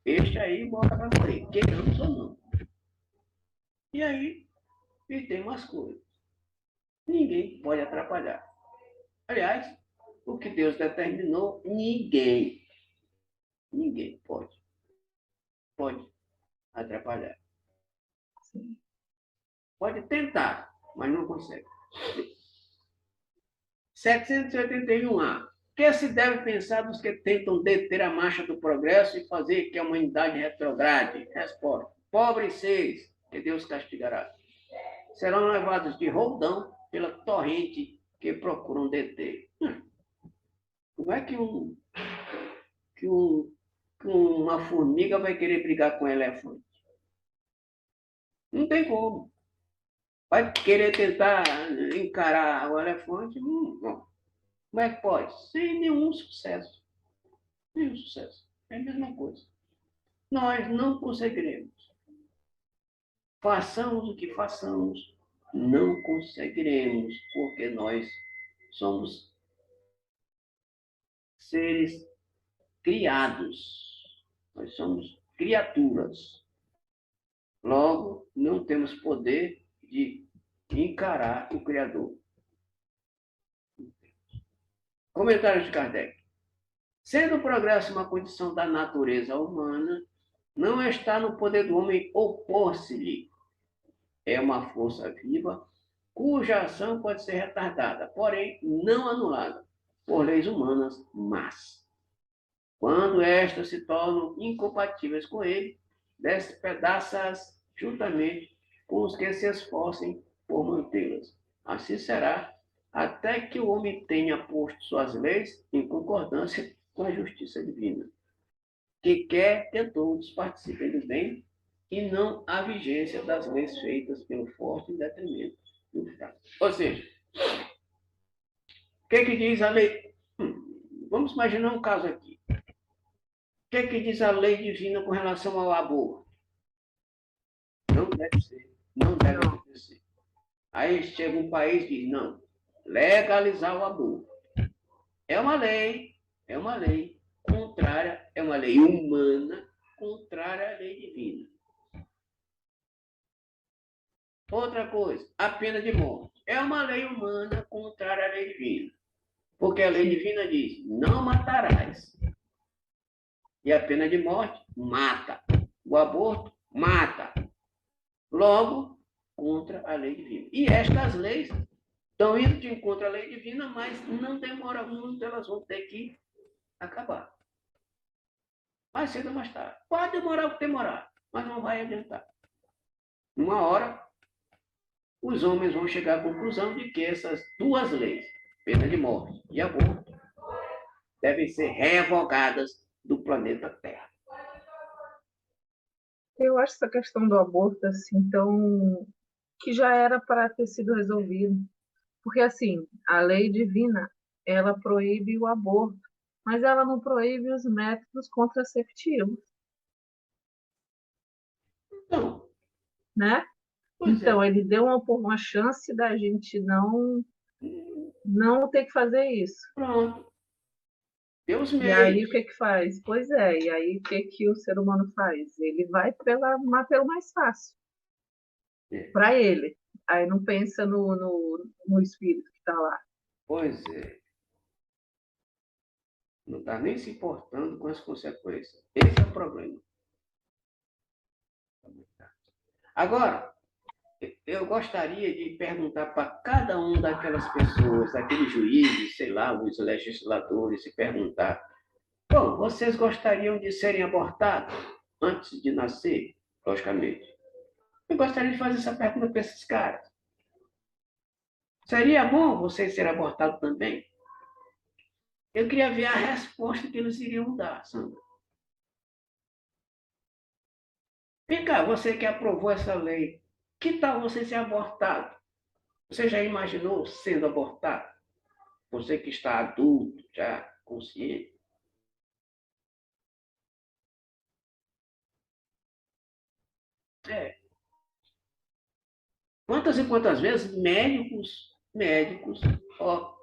este aí bota para frente, queremos ou não. E aí, e tem umas coisas. Ninguém pode atrapalhar. Aliás, o que Deus determinou, ninguém pode atrapalhar. Sim. Pode tentar, mas não consegue. 781A. O que se deve pensar dos que tentam deter a marcha do progresso e fazer que a humanidade retrograde? Resposta: pobres seres, que Deus castigará. Serão levados de roldão pela torrente que procuram deter. Como é que, um, que uma formiga vai querer brigar com um elefante? Não tem como. Vai querer tentar encarar o elefante? Como é que pode? Sem nenhum sucesso. Nenhum sucesso. É a mesma coisa. nós não conseguiremos. Façamos o que façamos, não conseguiremos, porque nós somos seres criados, nós somos criaturas. Logo, não temos poder de encarar o Criador. Comentário de Kardec. Sendo o progresso uma condição da natureza humana, não está no poder do homem opor-se-lhe. É uma força viva, cuja ação pode ser retardada, porém não anulada, por leis humanas, mas, quando estas se tornam incompatíveis com ele, despedaça-as juntamente com os que se esforcem por mantê-las. Assim será até que o homem tenha posto suas leis em concordância com a justiça divina, que quer que todos participem do bem e não a vigência das leis feitas pelo forte em detrimento do fraco. Ou seja, o que diz a lei? Vamos imaginar um caso aqui. O que diz a lei divina com relação ao aborto? Não deve ser, não deve acontecer. Aí chega um país e diz, não, legalizar o aborto. É uma lei contrária, é uma lei humana contrária à lei divina. Outra coisa, a pena de morte. É uma lei humana contrária à lei divina. Porque a lei divina diz, não matarás. E a pena de morte mata. O aborto mata. Logo, contra a lei divina. E estas leis estão indo de encontro à lei divina, mas não demora muito, elas vão ter que acabar. Mais cedo ou mais tarde. Pode demorar o que demorar, mas não vai adiantar. Uma hora, os homens vão chegar à conclusão de que essas duas leis, pena de morte e aborto, devem ser revogadas do planeta Terra. Eu acho essa questão do aborto assim tão que já era para ter sido resolvido, porque assim, a lei divina, ela proíbe o aborto, mas ela não proíbe os métodos contraceptivos, Então, né? pois Então, é. ele deu uma chance da gente não ter que fazer isso. Pronto. Deus E aí, o meios. que que faz? Pois é, e aí, o que que o ser humano faz? Ele vai pelo mais fácil, É. para ele. Aí não pensa no espírito que está lá. Pois é. Não está nem se importando com as consequências. Esse é o problema. Agora, eu gostaria de perguntar para cada um daquelas pessoas, daqueles juízes, sei lá, os legisladores, e perguntar: bom, vocês gostariam de serem abortados antes de nascer? Logicamente. Eu gostaria de fazer essa pergunta para esses caras. Seria bom vocês serem abortados também? Eu queria ver a resposta que eles iriam dar, Sandra. Vem cá, você que aprovou essa lei, que tal você ser abortado? Você já imaginou sendo abortado? Você que está adulto, já consciente. É. Quantas e quantas vezes médicos ó,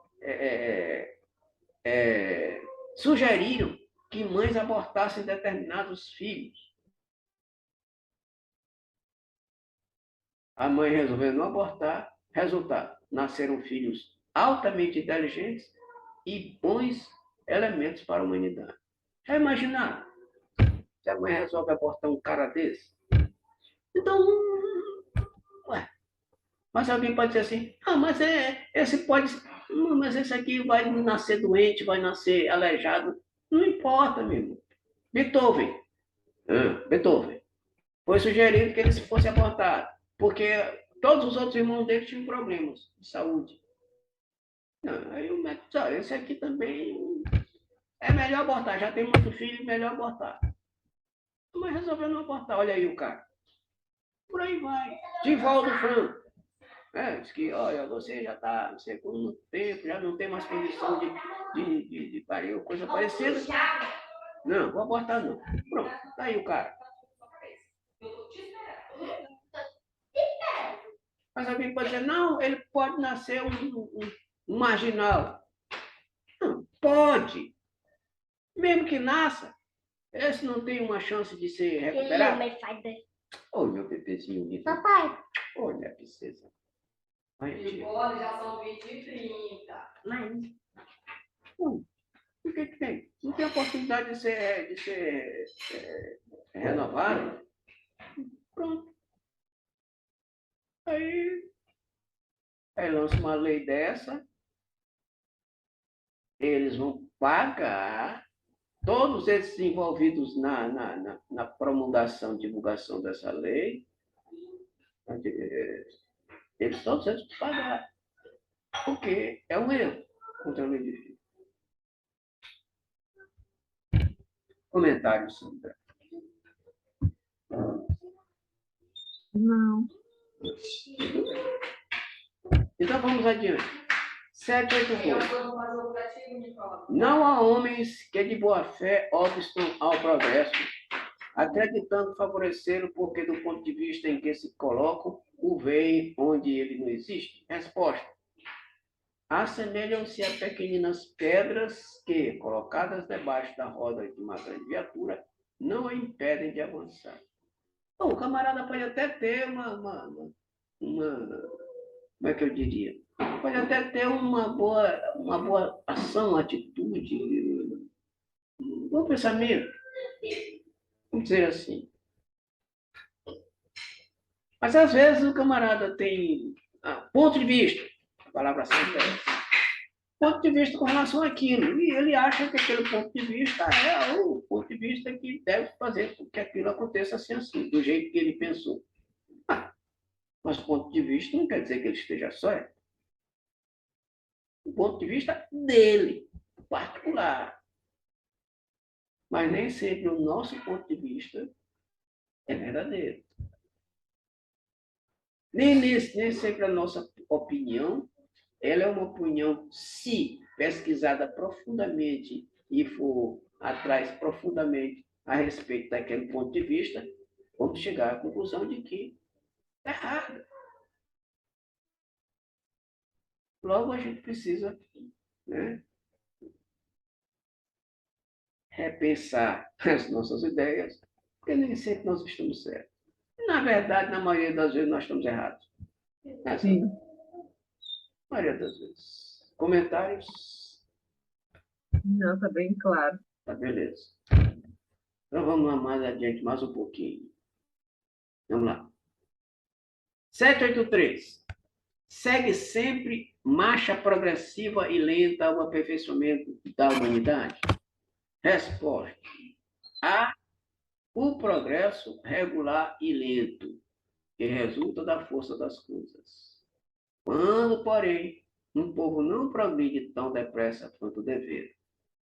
sugeriram que mães abortassem determinados filhos. A mãe resolveu não abortar, resultado, nasceram filhos altamente inteligentes e bons elementos para a humanidade. Já imaginaram se a mãe resolve abortar um cara desse? Então, ué, mas alguém pode dizer assim, mas esse pode, mas esse aqui vai nascer doente, vai nascer aleijado. Não importa, meu irmão. Beethoven, Beethoven, foi sugerido que ele fosse abortado, porque todos os outros irmãos dele tinham problemas de saúde. Não, aí o médico disse, esse aqui também é melhor abortar, já tem muito filho, melhor abortar. Mas resolveu não abortar, olha aí o cara. Por aí vai. Divaldo Franco. Diz que, olha, você já está no segundo tempo, já não tem mais condição de parir ou coisa parecida. Não, vou abortar não. Pronto, tá aí o cara. Mas alguém pode dizer, não, ele pode nascer um marginal. Não, pode. Mesmo que nasça, esse não tem uma chance de ser recuperado. Oi, meu bebezinho lindo. Papai. Oi, minha princesa. E pode, já são 20 e 30. Mas, o que que tem? Não tem oportunidade de ser renovado? Pronto. Aí lança uma lei dessa, eles vão pagar, todos esses envolvidos na promulgação, divulgação dessa lei, eles todos eles vão pagar, porque é um erro contra a lei de vida. Comentário, Sandra. Não. Então vamos adiante. 782. Eu vou fazer o prativo, Nicola. Não há homens que de boa fé obstam ao progresso, acreditando favorecê-lo porque, do ponto de vista em que se colocam, o veem onde ele não existe? Resposta. Assemelham-se a pequeninas pedras que, colocadas debaixo da roda de uma grande viatura, não a impedem de avançar. Bom, o camarada pode até ter como é que eu diria? Pode até ter uma boa ação, atitude, um bom pensamento, vamos dizer assim. Mas às vezes o camarada tem ponto de vista, a palavra certa é essa, ponto de vista com relação àquilo, e ele acha que aquele ponto de vista é o ponto de vista que deve fazer com que aquilo aconteça assim, do jeito que ele pensou. Mas ponto de vista não quer dizer que ele esteja certo. O ponto de vista dele, particular. Mas nem sempre o nosso ponto de vista é verdadeiro. Nem sempre a nossa opinião, ela é uma opinião, se pesquisada profundamente e for atrás profundamente a respeito daquele ponto de vista, vamos chegar à conclusão de que é errado. Logo, a gente precisa, né, repensar as nossas ideias, porque nem sempre nós estamos certos. Na verdade, na maioria das vezes, nós estamos errados. Sim. Na maioria das vezes. Comentários? Não, tá bem claro. Tá, beleza. Então vamos lá mais adiante, mais um pouquinho. Vamos lá. 783. Segue sempre marcha progressiva e lenta ao aperfeiçoamento da humanidade? Resposta. Há o progresso regular e lento, que resulta da força das coisas. Quando, porém, um povo não progride tão depressa quanto dever,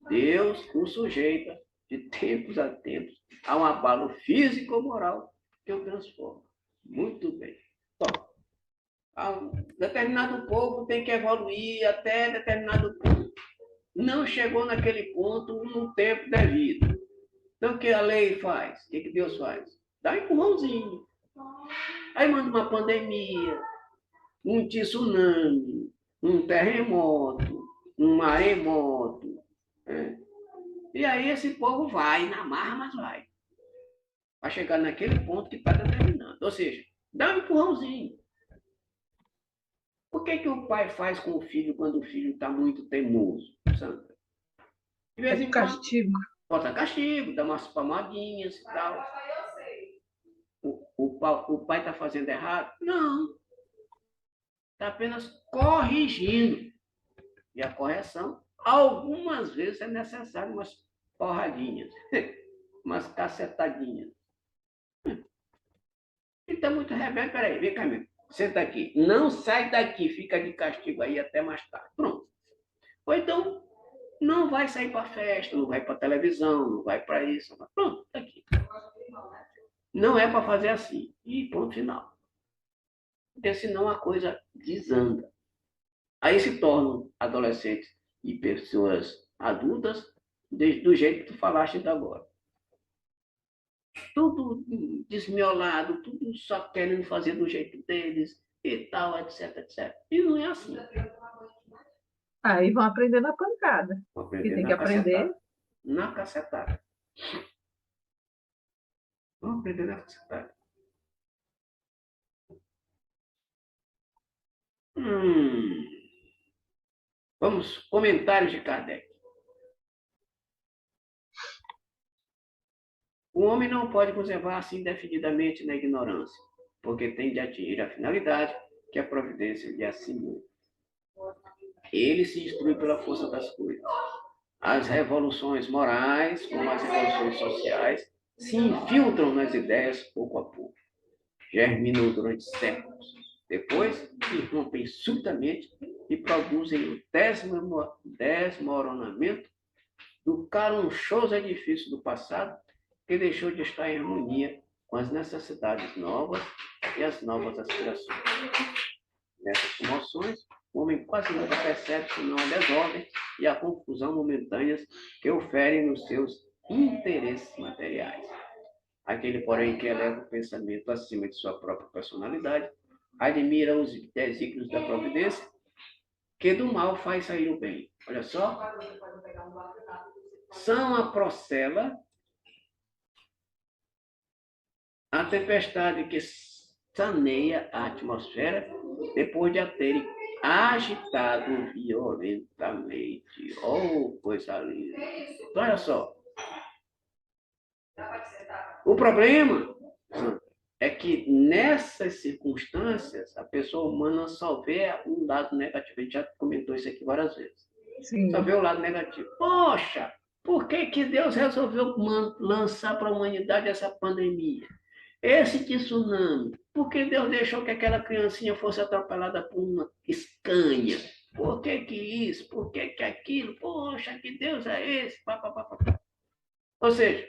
Deus o sujeita, de tempos a tempos, a um abalo físico ou moral que o transforma. Muito bem. Bom, determinado povo tem que evoluir até determinado ponto. Não chegou naquele ponto no tempo devido. Então, o que a lei faz? O que Deus faz? Dá um empurrãozinho. Aí manda uma pandemia, um tsunami, um terremoto, um maremoto. Né? E aí esse povo vai, na marra, mas vai. Vai chegar naquele ponto que está determinando. Ou seja, dá um empurrãozinho. Por que o pai faz com o filho quando o filho está muito teimoso, Sandra? De vez em quando, Castigo. bota castigo, dá umas palmadinhas e tal. O pai está fazendo errado? Não. Está apenas corrigindo. E a correção, algumas vezes é necessário umas porradinhas, umas cacetadinhas. E está muito rebelde, peraí, vem cá mesmo. Senta aqui. Não sai daqui, fica de castigo aí até mais tarde. Pronto. Ou então, não vai sair para festa, não vai para televisão, não vai para isso. Pronto, está aqui. Não é para fazer assim. E ponto final. Porque senão a coisa desanda. Aí se tornam adolescentes e pessoas adultas do jeito que tu falaste ainda agora. Tudo desmiolado, tudo só querendo fazer do jeito deles e tal, etc, etc. E não é assim. Aí vão aprender na pancada. Vou Que aprender tem que na aprender. cacetada. Na cacetada. Vamos aprender na cacetada. Vamos, comentários de Kardec. O homem não pode conservar-se indefinidamente na ignorância, porque tem de atingir a finalidade que a providência lhe assimila. Ele se instrui pela força das coisas. As revoluções morais, como as revoluções sociais, se infiltram nas ideias pouco a pouco. Germinam durante séculos. Depois, irrompem subitamente e produzem o desmoronamento do carunchoso edifício do passado, que deixou de estar em harmonia com as necessidades novas e as novas aspirações. Nessas comoções, o homem quase nunca percebe senão a desordem e a confusão momentâneas que oferem nos seus interesses materiais. Aquele, porém, que eleva o pensamento acima de sua própria personalidade, admira os desígnios da providência, que do mal faz sair o bem. Olha só. São a procela, a tempestade que saneia a atmosfera depois de a terem agitado violentamente. Oh, coisa linda. Então, olha só. O problema é que nessas circunstâncias a pessoa humana só vê um lado negativo. A gente já comentou isso aqui várias vezes. Sim. Só vê o lado negativo. Poxa, por que que Deus resolveu lançar para a humanidade essa pandemia? Esse tsunami, por que Deus deixou que aquela criancinha fosse atropelada por uma escanha? Por que que isso? Por que que aquilo? Poxa, que Deus é esse? Pá, pá, pá, pá. Ou seja,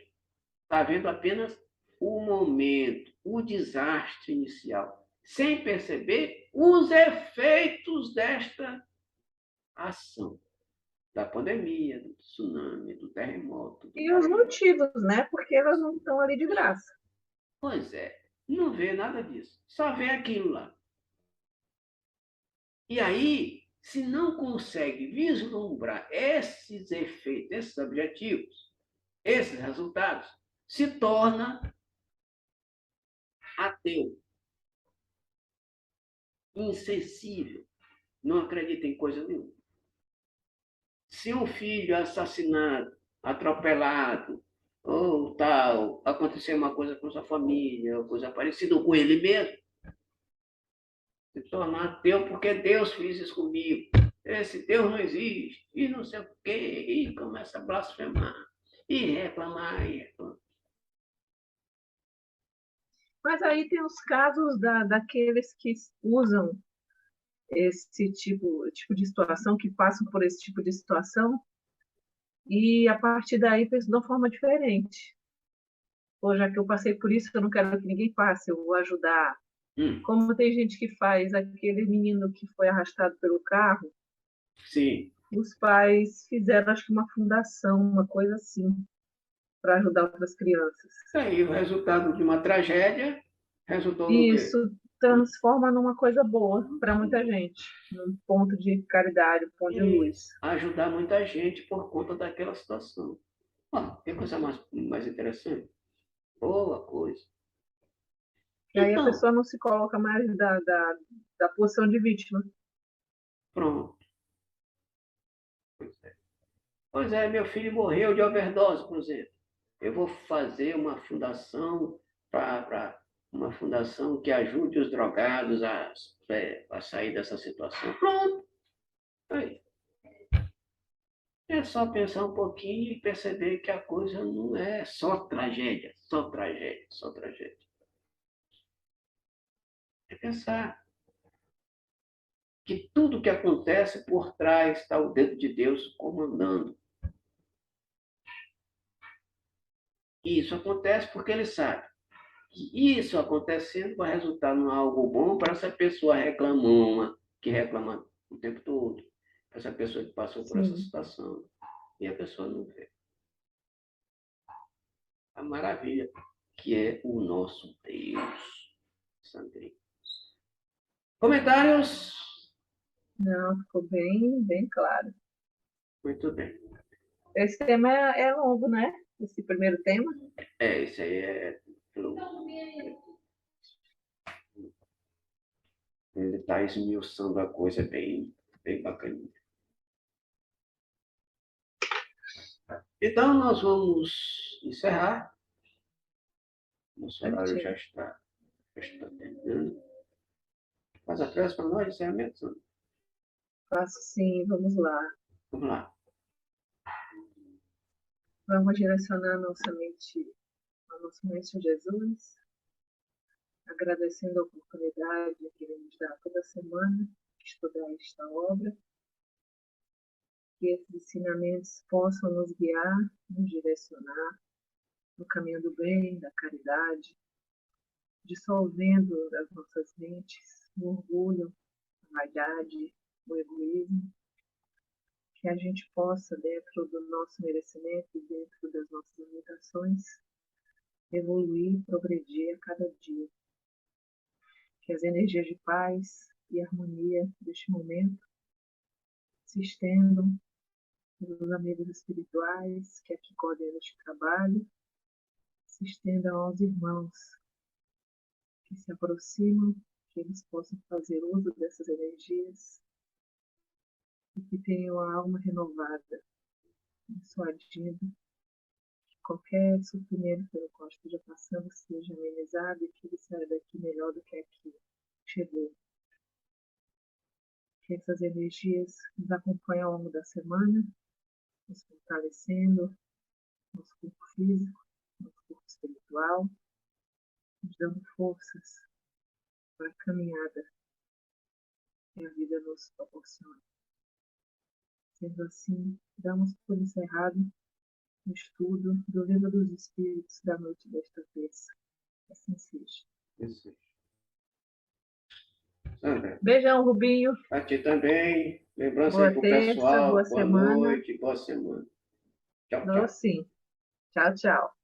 está vendo apenas o momento, o desastre inicial, sem perceber os efeitos desta ação, da pandemia, do tsunami, do terremoto. E os motivos, né? Porque elas não estão ali de graça. Pois é, não vê nada disso, só vê aquilo lá. E aí, se não consegue vislumbrar esses efeitos, esses objetivos, esses resultados, se torna ateu, insensível, não acredita em coisa nenhuma. Se um filho é assassinado, atropelado, ou tal, acontecer uma coisa com sua família, ou coisa parecida com ele mesmo, se tornar ateu porque Deus fez isso comigo. Esse Deus não existe, e não sei o quê, e começa a blasfemar, e reclamar, e reclamar. Mas aí tem os casos daqueles que usam esse tipo de situação, que passam por esse tipo de situação, e a partir daí pensam de uma forma diferente. Pô, já que eu passei por isso, eu não quero que ninguém passe, eu vou ajudar. Como tem gente que faz aquele menino que foi arrastado pelo carro, Sim. os pais fizeram, acho que uma fundação, uma coisa assim, para ajudar outras crianças. Isso aí, o resultado de uma tragédia resultou no E quê? isso transforma numa coisa boa para muita gente, num ponto de caridade, um ponto de luz. Ajudar muita gente por conta daquela situação. Tem coisa mais interessante? Boa coisa. E aí a Então, pessoa não se coloca mais da posição de vítima. pronto. Pois é, meu filho morreu de overdose, por exemplo. Eu vou fazer uma fundação para uma fundação que ajude os drogados a sair dessa situação. Pronto. Aí. É só pensar um pouquinho e perceber que a coisa não é só tragédia, só tragédia, só tragédia. É pensar que tudo que acontece por trás está o dedo de Deus comandando. E isso acontece porque ele sabe que isso acontecendo vai resultar em algo bom para essa pessoa reclamona, que reclama o tempo todo, para essa pessoa que passou por essa Sim. situação. E a pessoa não vê. a maravilha que é o nosso Deus. Sandrinho. Comentários? Não, ficou bem, bem claro. Muito bem. Esse tema é longo, né? Esse primeiro tema. Isso aí é. Ele está esmiuçando a coisa bem, bem bacana. Então, nós vamos encerrar. Nosso horário já está terminando. Faz a prece para nós, encerramento, Sandra. Faço sim, vamos lá. Vamos lá. Vamos direcionar nossa mente ao nosso Mestre Jesus, agradecendo a oportunidade que Ele nos dá toda semana de estudar esta obra, que esses ensinamentos possam nos guiar, nos direcionar no caminho do bem, da caridade, dissolvendo das nossas mentes o orgulho, a vaidade, o egoísmo, que a gente possa, dentro do nosso merecimento e dentro das nossas limitações, evoluir, progredir a cada dia. Que as energias de paz e harmonia deste momento se estendam pelos amigos espirituais que aqui coordenam este trabalho, se estendam aos irmãos que se aproximam, que eles possam fazer uso dessas energias e que tenham a alma renovada, dissuadindo que qualquer sofrimento pelo qual esteja passando seja amenizado e que ele saia daqui melhor do que aqui chegou. Que essas energias nos acompanhem ao longo da semana, nos fortalecendo, nosso corpo físico, nosso corpo espiritual, nos dando forças para a caminhada que a vida nos proporciona. Sendo assim, damos por encerrado o estudo do Livro dos Espíritos da noite desta terça. Assim seja. Isso. Sandra, Beijão, Rubinho. a ti também. Lembrança Boa aí para o terça, pessoal. boa Boa semana. noite, boa semana. Tchau, Dou tchau. sim. Tchau, tchau.